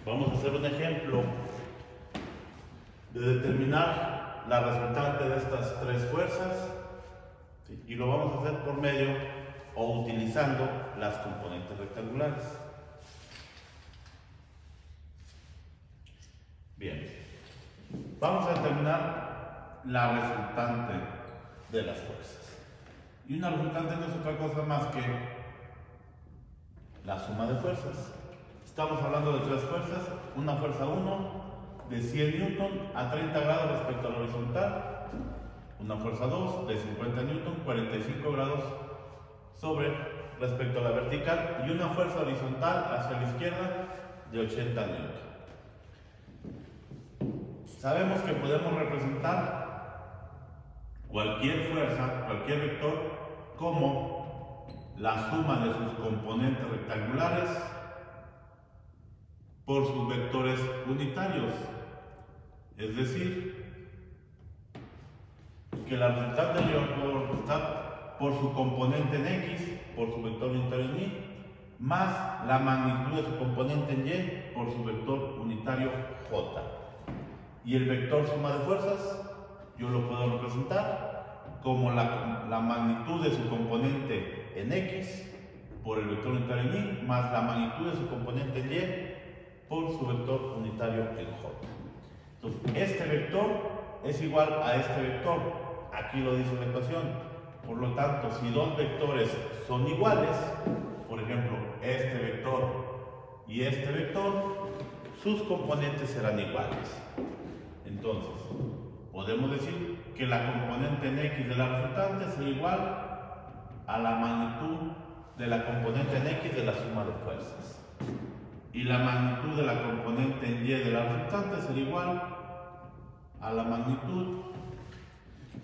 Vamos a hacer un ejemplo de determinar la resultante de estas tres fuerzas, ¿sí? Y lo vamos a hacer por medio o utilizando las componentes rectangulares. Bien, vamos a determinar la resultante de las fuerzas. Y una resultante no es otra cosa más que la suma de fuerzas. Estamos hablando de tres fuerzas. Una fuerza 1 de 100 newton a 30 grados respecto a la horizontal. Una fuerza 2 de 50 newton, 45 grados respecto a la vertical. Y una fuerza horizontal hacia la izquierda de 80 newton. Sabemos que podemos representar cualquier fuerza, cualquier vector, como la suma de sus componentes rectangulares por sus vectores unitarios. Es decir, que la resultante yo la puedo representar por su componente en X, por su vector unitario en Y, más la magnitud de su componente en Y por su vector unitario J. Y el vector suma de fuerzas yo lo puedo representar como la magnitud de su componente en X por el vector unitario en Y, más la magnitud de su componente en Y por su vector unitario en J. Entonces, este vector es igual a este vector. Aquí lo dice la ecuación. Por lo tanto, si dos vectores son iguales, por ejemplo, este vector y este vector, sus componentes serán iguales. Entonces, podemos decir que la componente en X de la resultante será igual a la magnitud de la componente en X de la suma de fuerzas. Y la magnitud de la componente en Y de la resultante será igual a la magnitud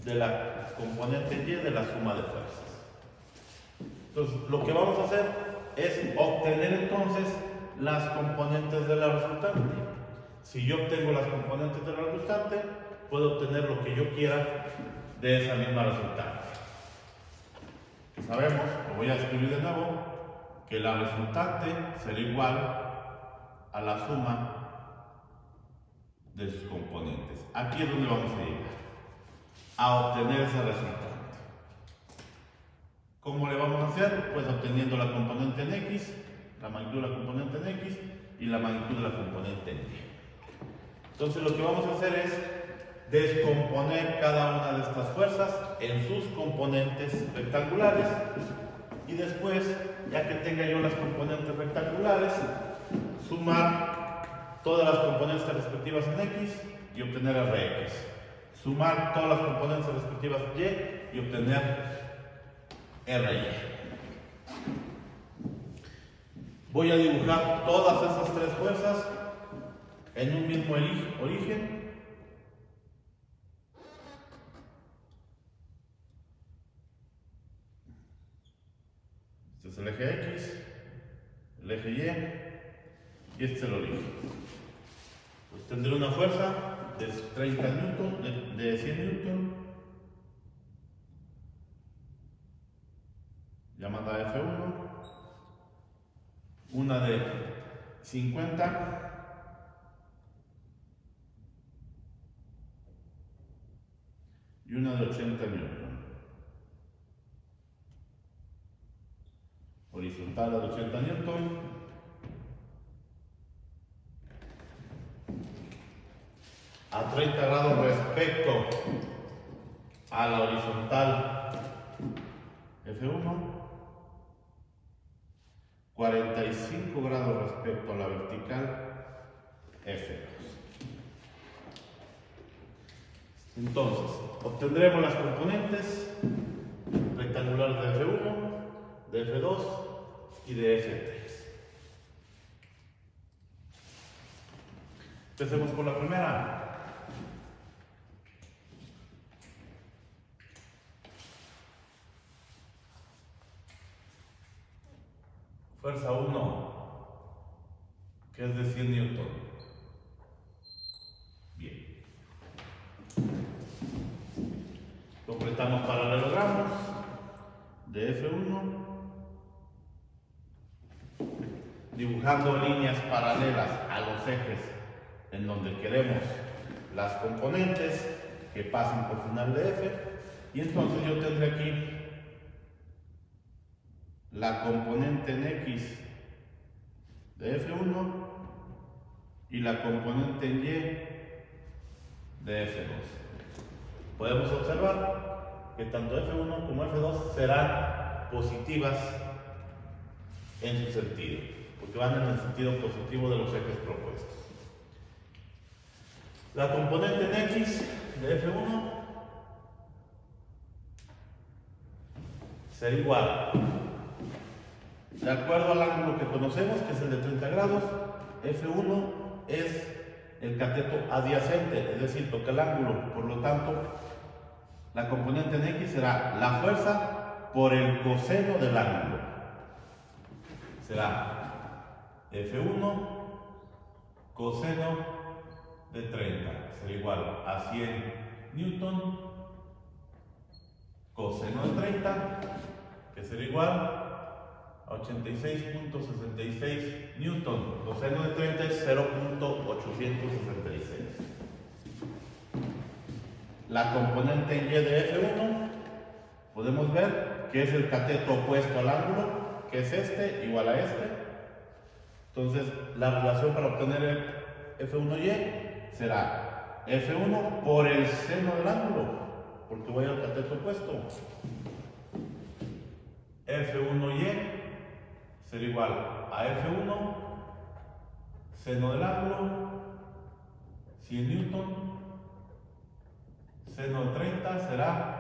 de la componente en Y de la suma de fuerzas. Entonces, lo que vamos a hacer es obtener entonces las componentes de la resultante. Si yo obtengo las componentes de la resultante, puedo obtener lo que yo quiera de esa misma resultante. Sabemos, lo voy a escribir de nuevo, que la resultante será igual a la suma de sus componentes. Aquí es donde vamos a llegar a obtener esa resultante. ¿Cómo le vamos a hacer? Pues obteniendo la componente en X, la magnitud de la componente en X y la magnitud de la componente en Y. Entonces lo que vamos a hacer es descomponer cada una de estas fuerzas en sus componentes rectangulares y después, ya que tenga yo las componentes rectangulares, sumar todas las componentes respectivas en X y obtener Rx. Sumar todas las componentes respectivas en Y y obtener Ry. Voy a dibujar todas esas tres fuerzas en un mismo origen. Este es el eje X, el eje Y este es el origen. Pues tendré una fuerza de 30 newton, de 100 newton, llamada F1, una de 50 y una de 80 newton. Horizontal de 80 newton. A 30 grados respecto a la horizontal F1, 45 grados respecto a la vertical F2. Entonces, obtendremos las componentes rectangulares de F1, de F2 y de F3. Empecemos con la primera. Fuerza 1, que es de 100 newton. Bien. Completamos paralelogramos de F1 dibujando líneas paralelas a los ejes en donde queremos las componentes que pasen por final de F, y entonces yo tendré aquí la componente en X de F1 y la componente en Y de F2. Podemos observar que tanto F1 como F2 serán positivas en su sentido, porque van en el sentido positivo de los ejes propuestos. La componente en X de F1 será igual, de acuerdo al ángulo que conocemos, que es el de 30 grados, F1 es el cateto adyacente, es decir, toca el ángulo. Por lo tanto, la componente en X será la fuerza por el coseno del ángulo. Será F1 coseno de 30, será igual a 100 newton coseno de 30, que será igual a 86.66 newton. Coseno de 30 es 0.866. La componente en Y de F1 podemos ver que es el cateto opuesto al ángulo, que es este igual a este. Entonces la relación para obtener el F1Y será F1 por el seno del ángulo, porque voy al cateto opuesto. F1Y será igual a F1 seno del ángulo 100 newton, seno de 30 será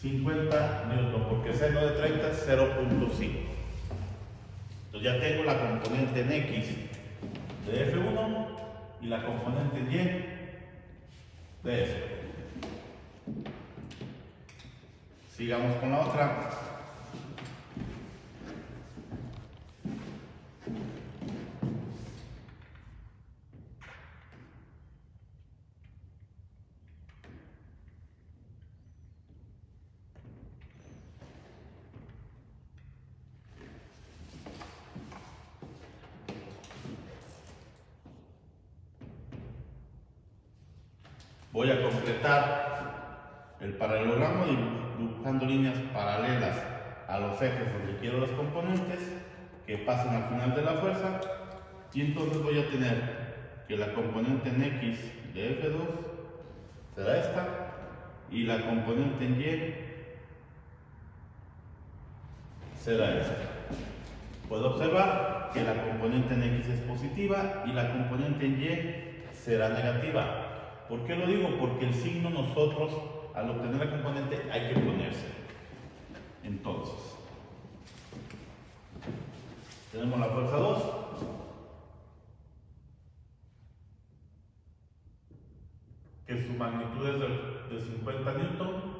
50 newton, porque seno de 30 es 0.5. Entonces ya tengo la componente en X de F1 y la componente en Y de F. Sigamos con la otra. Voy a completar el paralelogramo dibujando líneas paralelas a los ejes donde quiero las componentes que pasen al final de la fuerza, y entonces voy a tener que la componente en X de F2 será esta y la componente en Y será esta. Puedo observar que la componente en X es positiva y la componente en Y será negativa. ¿Por qué lo digo? Porque el signo nosotros, al obtener la componente, hay que ponerse. Entonces, tenemos la fuerza 2. Que su magnitud es de 50 newton.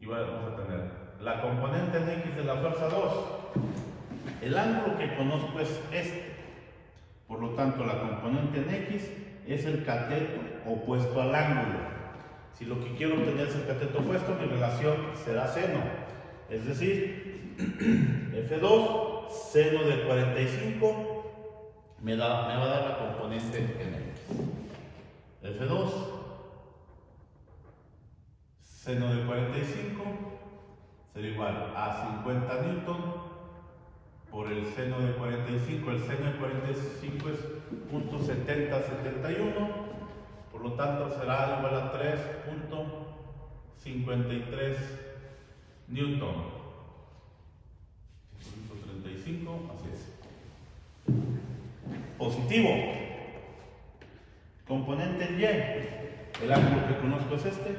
Y vamos a tener la componente en X de la fuerza 2. El ángulo que conozco es este. Por lo tanto, la componente en X es el cateto opuesto al ángulo. Si lo que quiero obtener es el cateto opuesto, mi relación será seno. Es decir, F2 seno de 45 me va a dar la componente en X. F2 seno de 45 será igual a 50 newton por el seno de 45. El seno de 45 es .7071, por lo tanto será igual a 3.53 newton. 135, así es. Positivo. Componente en Y, el ángulo que conozco es este,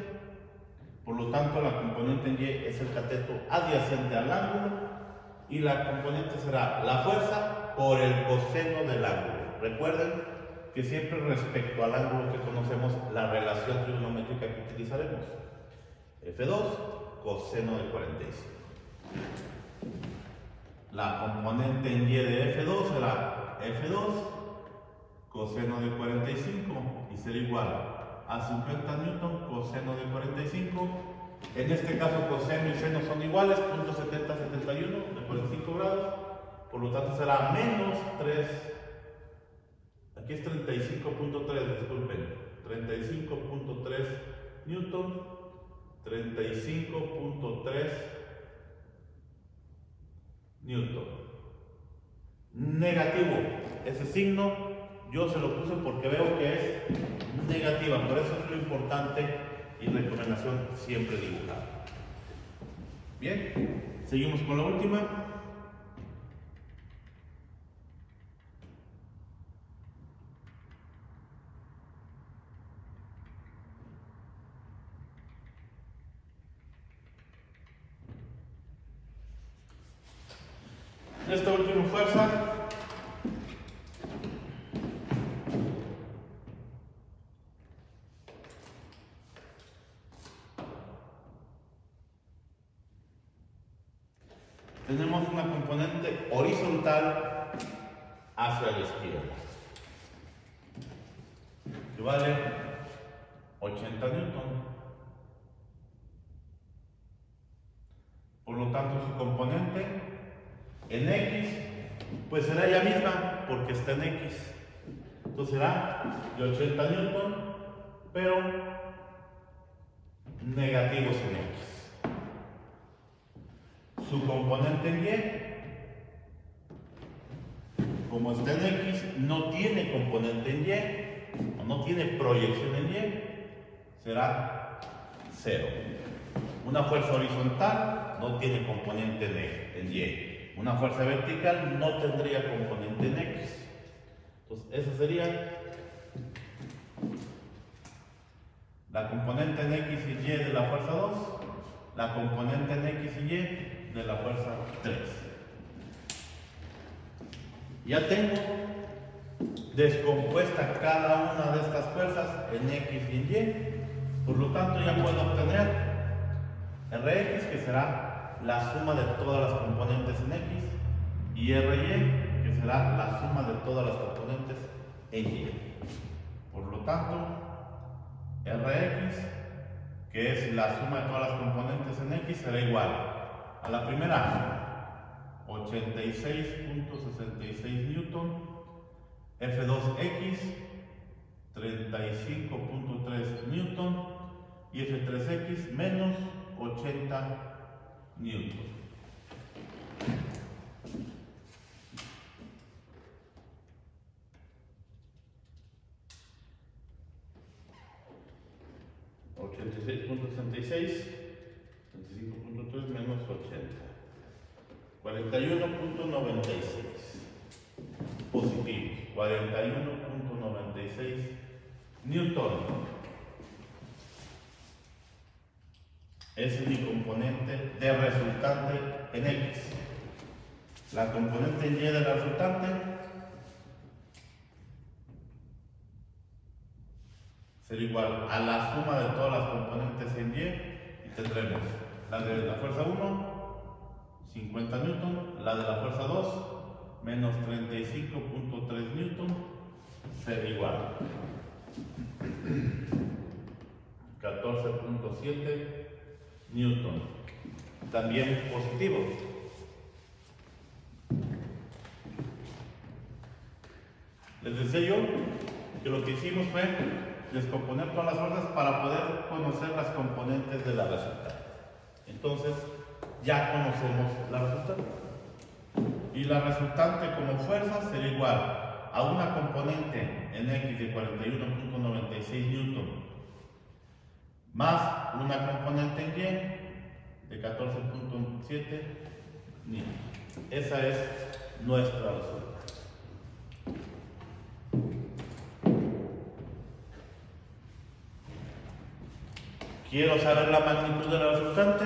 por lo tanto la componente en Y es el cateto adyacente al ángulo, y la componente será la fuerza por el coseno del ángulo. Recuerden que siempre respecto al ángulo que conocemos, la relación trigonométrica que utilizaremos. F2 coseno de 45. La componente en Y de F2 será F2 coseno de 45 y será igual a 50 newton coseno de 45 En este caso, coseno y seno son iguales, punto 70, 71 de 45 grados. Por lo tanto, será menos 3. Aquí es 35.3, disculpen. 35.3 newton. 35.3 newton. Negativo. Ese signo yo se lo puse porque veo que es negativa. Por eso es lo importante y recomendación siempre dibujar. Bien, seguimos con la última. Esta última fuerza tenemos una componente horizontal hacia la izquierda que vale 80 newton. Por lo tanto, su componente en X pues será ella misma porque está en X. Entonces será de 80 newton, pero negativos en X. Su componente en Y, como está en X, no tiene componente en Y, o no tiene proyección en Y, será 0. Una fuerza horizontal no tiene componente en Y. Una fuerza vertical no tendría componente en X. Entonces, esa sería la componente en X y Y de la fuerza 2, la componente en X y Y de la fuerza 3. Ya tengo descompuesta cada una de estas fuerzas en X y en Y. Por lo tanto, ya puedo obtener Rx, que será la suma de todas las componentes en X, y Ry, que será la suma de todas las componentes en Y. Por lo tanto, Rx, que es la suma de todas las componentes en X, será igual a la primera, 86.66 newton, F2X, 35.3 newton, y F3X menos 80 newton. .66, 35.3 menos 80, 41.96 positivos, 41.96 newton. Ese es mi componente de resultante en X. La componente en Y de la resultante será igual a la suma de todas las componentes en Y, y tendremos la de la fuerza 1, 50 newton, la de la fuerza 2, menos 35.3 newton, será igual 14.7 newton, también positivo. Les decía yo que lo que hicimos fue descomponer todas las fuerzas para poder conocer las componentes de la resultante. Entonces, ya conocemos la resultante. Y la resultante como fuerza será igual a una componente en X de 41.96 newton más una componente en Y de 14.7 newton. Esa es nuestra resultante. Quiero saber la magnitud de la resultante.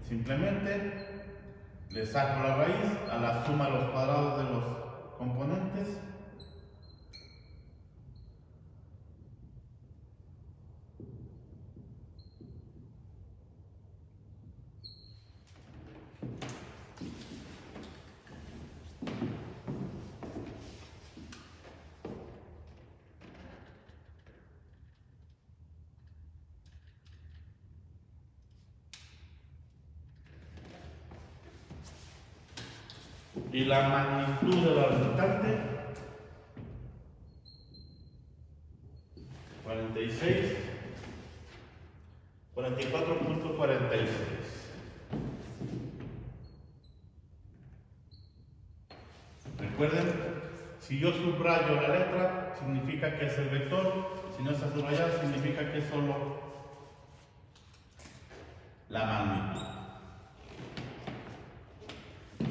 Simplemente le saco la raíz a la suma de los cuadrados de los componentes. Y la magnitud de la resultante, 44.46. Recuerden, si yo subrayo la letra, significa que es el vector. Si no está subrayado, significa que es solo la magnitud.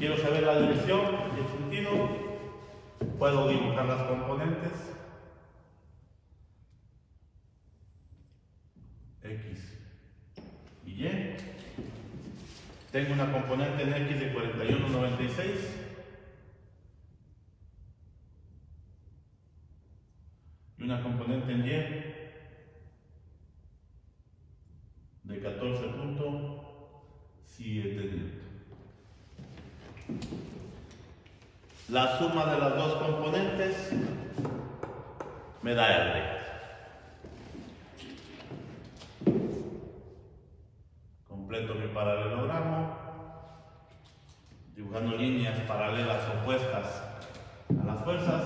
Quiero saber la dirección y el sentido. Puedo dibujar las componentes. X y Y. Tengo una componente en X de 41.96. Y una componente en Y de 14.7 newton. La suma de las dos componentes me da R. Completo mi paralelogramo, dibujando líneas paralelas opuestas a las fuerzas,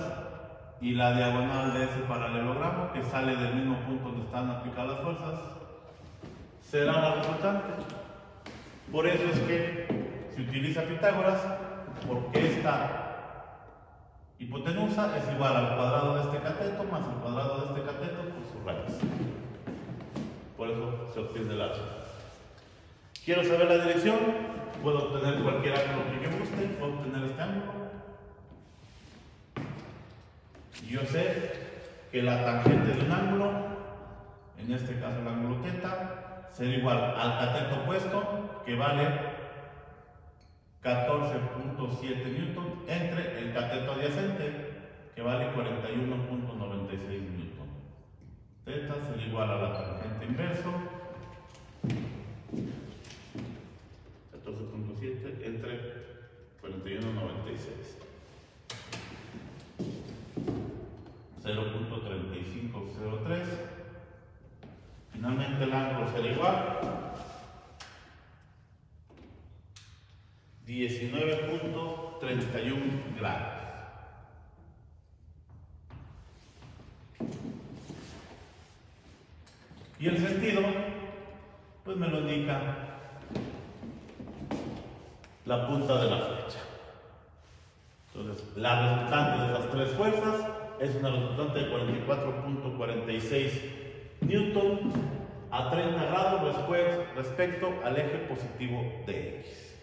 y la diagonal de ese paralelogramo, que sale del mismo punto donde están aplicadas las fuerzas, será la resultante. Por eso es que se utiliza Pitágoras, porque esta hipotenusa es igual al cuadrado de este cateto más el cuadrado de este cateto por su raíz. Por eso se obtiene el alza. Quiero saber la dirección, puedo obtener cualquier ángulo que me guste, puedo obtener este ángulo. Y yo sé que la tangente de un ángulo, en este caso el ángulo θ, será igual al cateto opuesto, que vale 14.7 newton, entre el cateto adyacente, que vale 41.96 newton. θ será igual a la tangente inverso, 14.7 entre 41.96. 0.3503. Finalmente el ángulo será igual 19.31 grados. Y el sentido, pues me lo indica la punta de la flecha. Entonces, la resultante de esas tres fuerzas es una resultante de 44.46 newton a 30 grados respecto al eje positivo de X.